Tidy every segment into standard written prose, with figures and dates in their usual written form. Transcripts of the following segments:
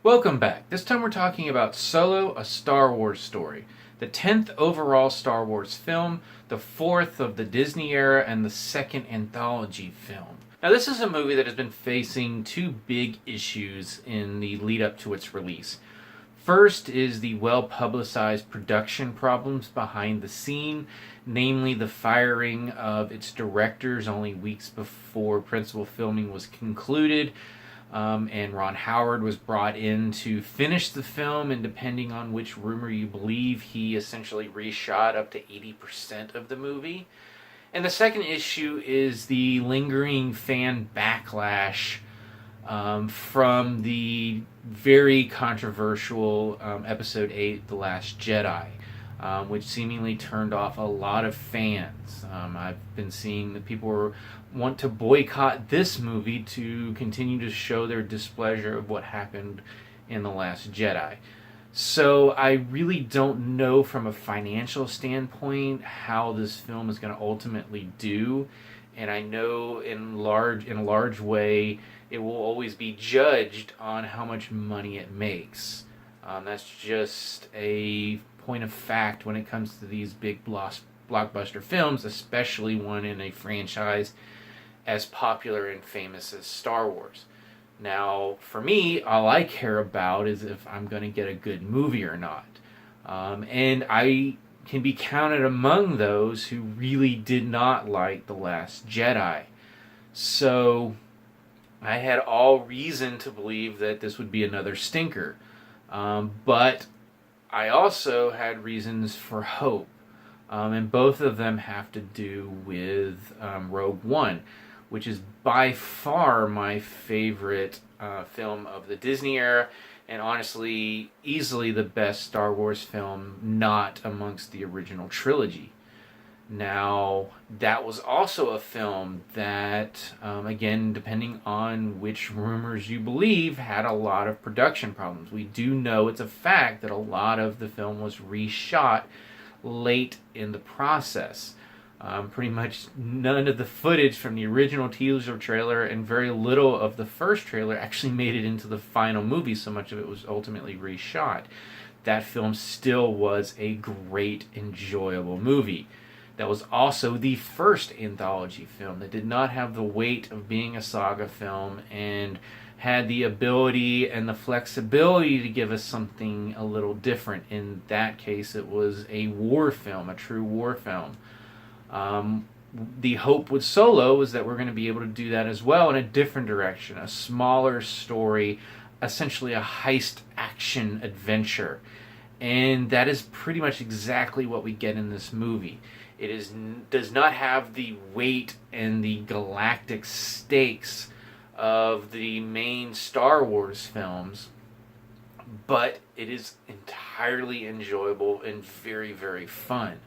Welcome back. This time we're talking about Solo, a Star Wars story. The 10th overall Star Wars film, the 4th of the Disney era, and the 2nd anthology film. Now this is a movie that has been facing two big issues in the lead up to its release. First is the well-publicized production problems behind the scene, namely the firing of its directors only weeks before principal filming was concluded, and Ron Howard was brought in to finish the film, and depending on which rumor you believe, he essentially reshot up to 80% of the movie. And the second issue is the lingering fan backlash from the very controversial Episode 8, The Last Jedi, which seemingly turned off a lot of fans. I've been seeing that people want to boycott this movie to continue to show their displeasure of what happened in The Last Jedi. So I really don't know from a financial standpoint how this film is going to ultimately do, and I know in a large way it will always be judged on how much money it makes. That's just a point of fact when it comes to these big blockbuster films, especially one in a franchise as popular and famous as Star Wars. Now, for me, all I care about is if I'm going to get a good movie or not. And I can be counted among those who really did not like The Last Jedi. So I had all reason to believe that this would be another stinker. But I also had reasons for hope. And both of them have to do with Rogue One, which is by far my favorite film of the Disney era, and honestly, easily the best Star Wars film not amongst the original trilogy. Now, that was also a film that, again, depending on which rumors you believe, had a lot of production problems. We do know it's a fact that a lot of the film was reshot late in the process. Pretty much none of the footage from the original teaser trailer and very little of the first trailer actually made it into the final movie, so much of it was ultimately reshot. That film still was a great, enjoyable movie. That was also the first anthology film that did not have the weight of being a saga film and had the ability and the flexibility to give us something a little different. In that case, it was a war film, a true war film. The hope with Solo is that we're going to be able to do that as well in a different direction, a smaller story, essentially a heist action adventure. And that is pretty much exactly what we get in this movie. It does not have the weight and the galactic stakes of the main Star Wars films, but it is entirely enjoyable and very, very fun.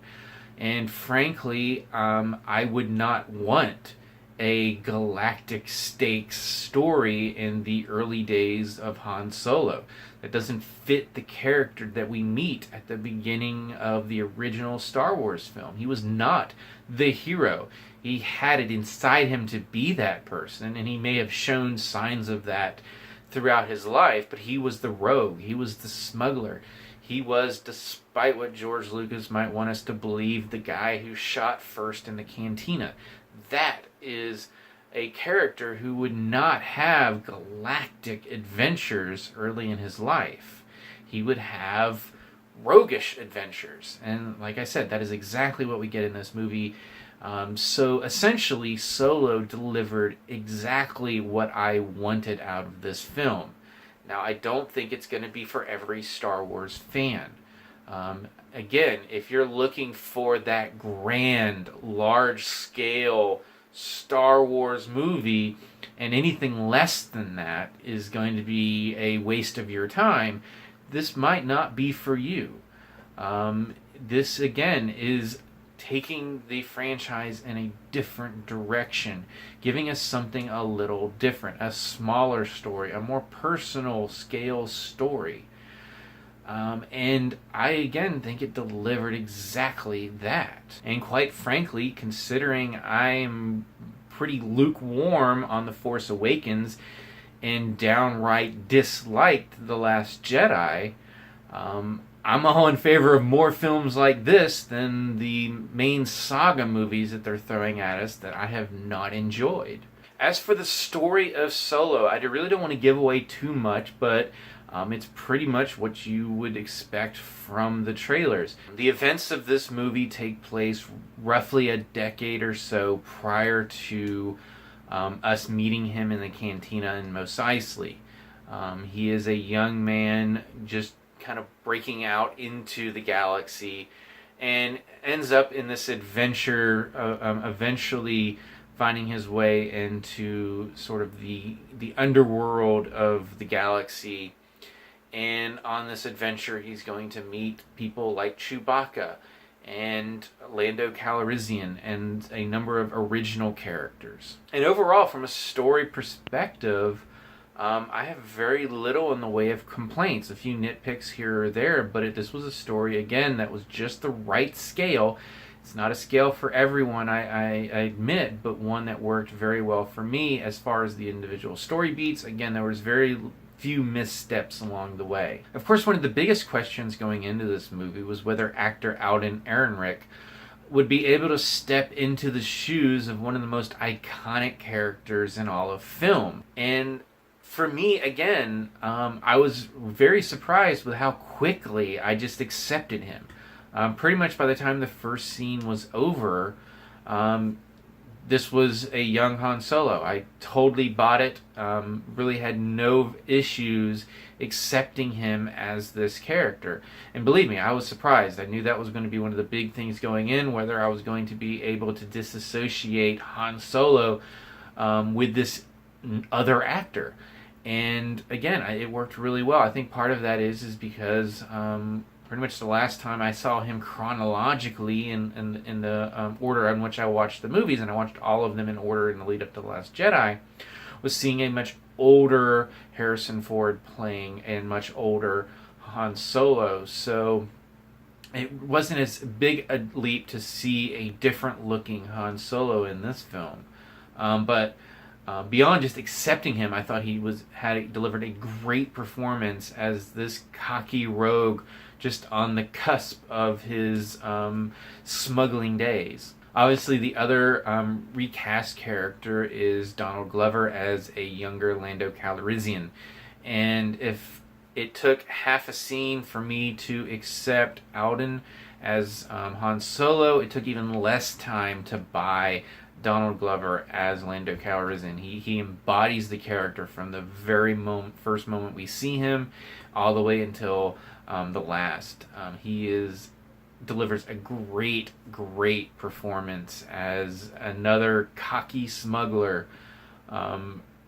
And frankly, I would not want a galactic stakes story in the early days of Han Solo. That doesn't fit the character that we meet at the beginning of the original Star Wars film. He was not the hero. He had it inside him to be that person, and he may have shown signs of that throughout his life, but he was the rogue. He was the smuggler. He was, despite what George Lucas might want us to believe, the guy who shot first in the cantina. That is a character who would not have galactic adventures early in his life. He would have roguish adventures. And like I said, that is exactly what we get in this movie. So essentially, Solo delivered exactly what I wanted out of this film. Now, I don't think it's going to be for every Star Wars fan. Again, if you're looking for that grand, large-scale Star Wars movie, and anything less than that is going to be a waste of your time, this might not be for you. This, again, is taking the franchise in a different direction, giving us something a little different, a smaller story, a more personal scale story. And I, again, think it delivered exactly that. And quite frankly, considering I'm pretty lukewarm on The Force Awakens, and downright disliked The Last Jedi, I'm all in favor of more films like this than the main saga movies that they're throwing at us that I have not enjoyed. As for the story of Solo, I really don't want to give away too much, but it's pretty much what you would expect from the trailers. The events of this movie take place roughly a decade or so prior to us meeting him in the cantina in Mos Eisley. He is a young man just kind of breaking out into the galaxy and ends up in this adventure, eventually finding his way into sort of the underworld of the galaxy. And on this adventure, he's going to meet people like Chewbacca and Lando Calrissian and a number of original characters. And overall, from a story perspective, I have very little in the way of complaints. A few nitpicks here or there, but this was a story, again, that was just the right scale. It's not a scale for everyone, I admit, but one that worked very well for me as far as the individual story beats. Again, there was very few missteps along the way. Of course, one of the biggest questions going into this movie was whether actor Alden Ehrenreich would be able to step into the shoes of one of the most iconic characters in all of film. And for me, again, I was very surprised with how quickly I just accepted him. Pretty much by the time the first scene was over, this was a young Han Solo. I totally bought it. Really had no issues accepting him as this character. And believe me, I was surprised. I knew that was going to be one of the big things going in, whether I was going to be able to disassociate Han Solo with this other actor. And again, it worked really well. I think part of that is because pretty much the last time I saw him chronologically in the order in which I watched the movies, and I watched all of them in order in the lead up to The Last Jedi, was seeing a much older Harrison Ford playing a much older Han Solo. So it wasn't as big a leap to see a different looking Han Solo in this film. But beyond just accepting him, I thought he had delivered a great performance as this cocky rogue just on the cusp of his smuggling days. Obviously, the other recast character is Donald Glover as a younger Lando Calrissian. And if it took half a scene for me to accept Alden as Han Solo, it took even less time to buy Donald Glover as Lando Calrissian. He embodies the character from the very first moment we see him all the way until the last. He delivers a great performance as another cocky smuggler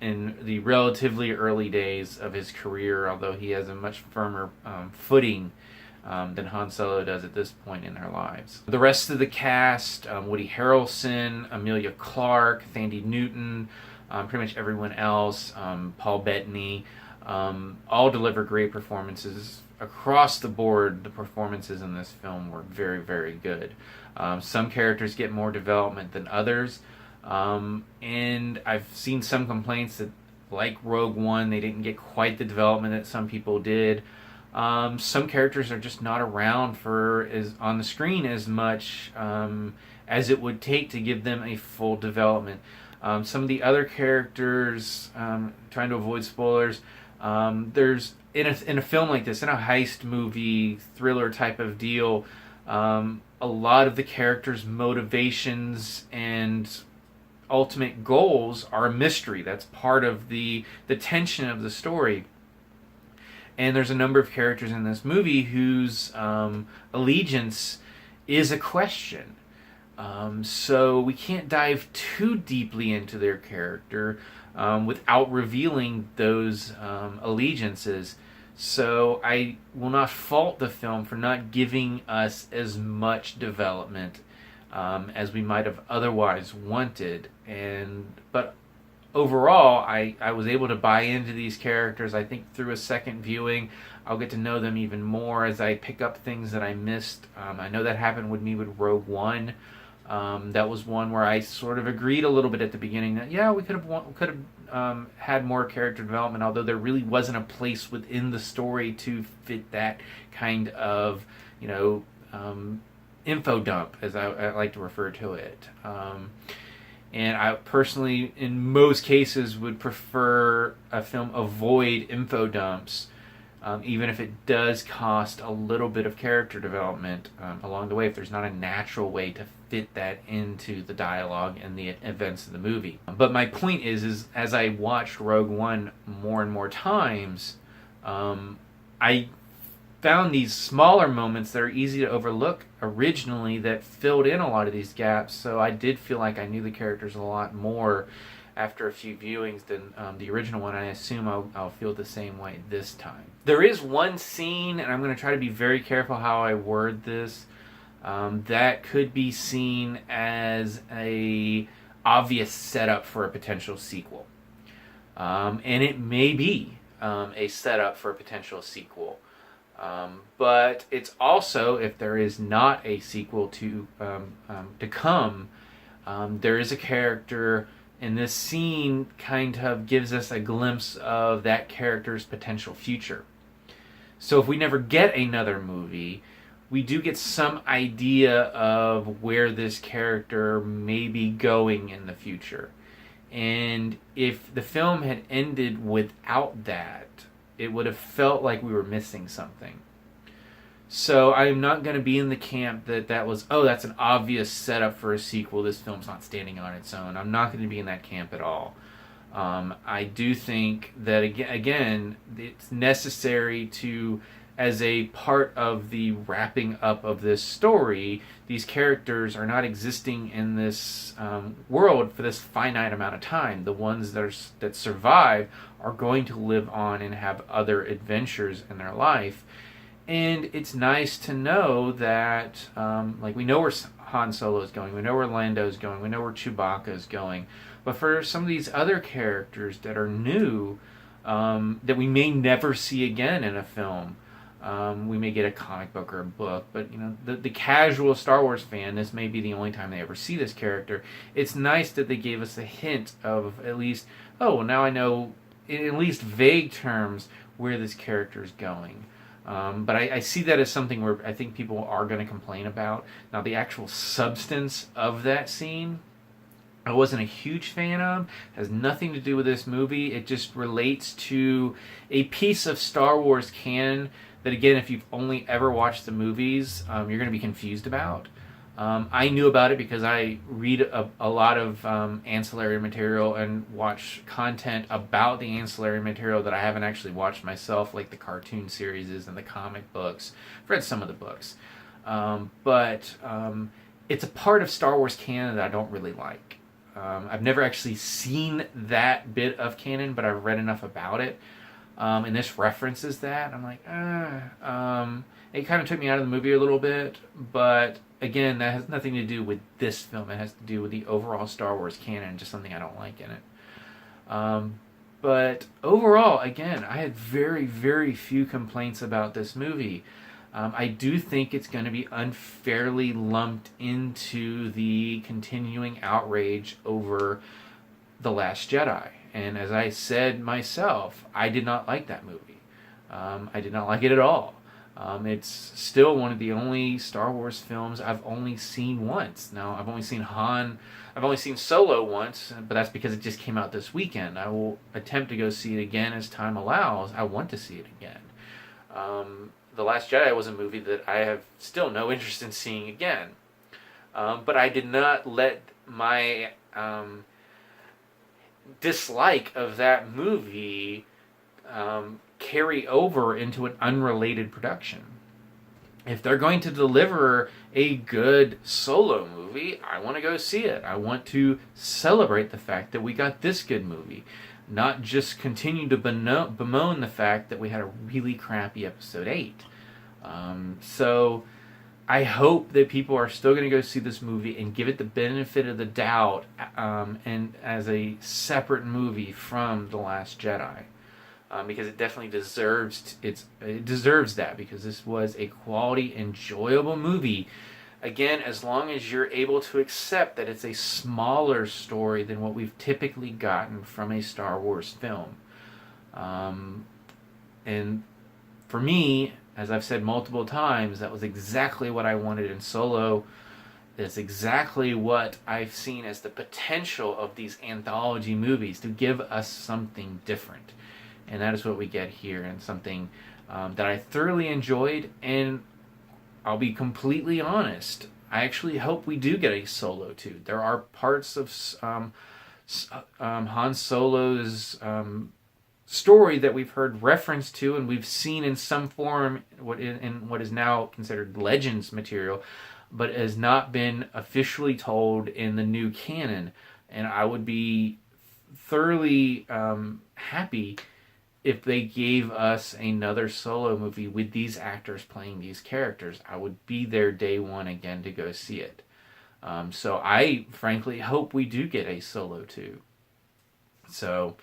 in the relatively early days of his career, although he has a much firmer footing than Han Solo does at this point in their lives. The rest of the cast, Woody Harrelson, Emilia Clarke, Thandie Newton, pretty much everyone else, Paul Bettany, all deliver great performances. Across the board, the performances in this film were very good. Some characters get more development than others, and I've seen some complaints that, like Rogue One, they didn't get quite the development that some people did. Some characters are just not around on the screen as much as it would take to give them a full development. Some of the other characters, trying to avoid spoilers, there's in a film like this, in a heist movie, thriller type of deal, a lot of the characters' motivations and ultimate goals are a mystery. That's part of the tension of the story. And there's a number of characters in this movie whose allegiance is a question. So we can't dive too deeply into their character without revealing those allegiances. So I will not fault the film for not giving us as much development as we might have otherwise wanted. But overall, I was able to buy into these characters. I think through a second viewing, I'll get to know them even more as I pick up things that I missed. I know that happened with me with Rogue One. That was one where I sort of agreed a little bit at the beginning that, yeah, we could have had more character development, although there really wasn't a place within the story to fit that kind of, info dump, as I like to refer to it. And I personally, in most cases, would prefer a film avoid info dumps, even if it does cost a little bit of character development along the way, if there's not a natural way to fit that into the dialogue and the events of the movie. But my point is as I watched Rogue One more and more times, I found these smaller moments that are easy to overlook originally that filled in a lot of these gaps, so I did feel like I knew the characters a lot more after a few viewings than the original one. I assume I'll feel the same way this time. There is one scene, and I'm going to try to be very careful how I word this, that could be seen as a obvious setup for a potential sequel. And it may be a setup for a potential sequel. But it's also, if there is not a sequel to come, there is a character, and this scene kind of gives us a glimpse of that character's potential future. So if we never get another movie, we do get some idea of where this character may be going in the future. And if the film had ended without that, it would have felt like we were missing something. So I'm not going to be in the camp that was, that's an obvious setup for a sequel, this film's not standing on its own. I'm not going to be in that camp at all. I do think that, again, it's necessary to, as a part of the wrapping up of this story, these characters are not existing in this world for this finite amount of time. The ones that survive are going to live on and have other adventures in their life. And it's nice to know that, we know where Han Solo is going, we know where Lando is going, we know where Chewbacca is going. But for some of these other characters that are new, that we may never see again in a film, we may get a comic book or a book, but the casual Star Wars fan, this may be the only time they ever see this character. It's nice that they gave us a hint of at least, now I know in at least vague terms where this character is going. But I see that as something where I think people are going to complain about. Now, the actual substance of that scene, I wasn't a huge fan of. It has nothing to do with this movie. It just relates to a piece of Star Wars canon that, again, if you've only ever watched the movies, you're going to be confused about. I knew about it because I read a lot of ancillary material and watch content about the ancillary material that I haven't actually watched myself, like the cartoon series and the comic books. I've read some of the books. But it's a part of Star Wars canon that I don't really like. I've never actually seen that bit of canon, but I've read enough about it. And this references that. I'm like, it kind of took me out of the movie a little bit, but again, that has nothing to do with this film. It has to do with the overall Star Wars canon, just something I don't like in it. But overall, again, I had very, very few complaints about this movie. I do think it's going to be unfairly lumped into the continuing outrage over The Last Jedi. And as I said myself, I did not like that movie. I did not like it at all. It's still one of the only Star Wars films I've only seen once. Now, I've only seen Solo once, but that's because it just came out this weekend. I will attempt to go see it again as time allows. I want to see it again. The Last Jedi was a movie that I have still no interest in seeing again. But I did not let my dislike of that movie carry over into an unrelated production. If they're going to deliver a good Solo movie, I want to go see it. I want to celebrate the fact that we got this good movie, not just continue to bemoan the fact that we had a really crappy episode 8. So I hope that people are still going to go see this movie and give it the benefit of the doubt, and as a separate movie from The Last Jedi. Because it definitely deserves that, because this was a quality, enjoyable movie Again, as long as you're able to accept that it's a smaller story than what we've typically gotten from a Star Wars film. And for me, as I've said multiple times, that was exactly what I wanted in Solo. It's exactly what I've seen as the potential of these anthology movies, to give us something different. And that is what we get here, and something that I thoroughly enjoyed. And I'll be completely honest, I actually hope we do get a Solo 2. There are parts of Han Solo's story that we've heard reference to, and we've seen in some form in what is now considered Legends material, but has not been officially told in the new canon. And I would be thoroughly happy if they gave us another Solo movie with these actors playing these characters. I would be there day one again to go see it. So I frankly hope we do get a Solo 2. So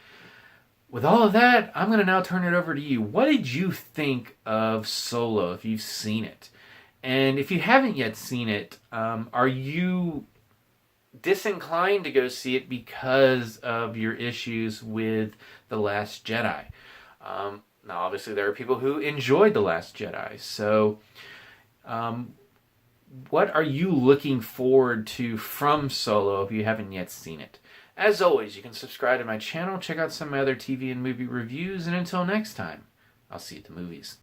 with all of that, I'm going to now turn it over to you. What did you think of Solo, if you've seen it? And if you haven't yet seen it, are you disinclined to go see it because of your issues with The Last Jedi? Now, obviously, there are people who enjoyed The Last Jedi. So, what are you looking forward to from Solo if you haven't yet seen it? As always, you can subscribe to my channel, check out some of my other TV and movie reviews, and until next time, I'll see you at the movies.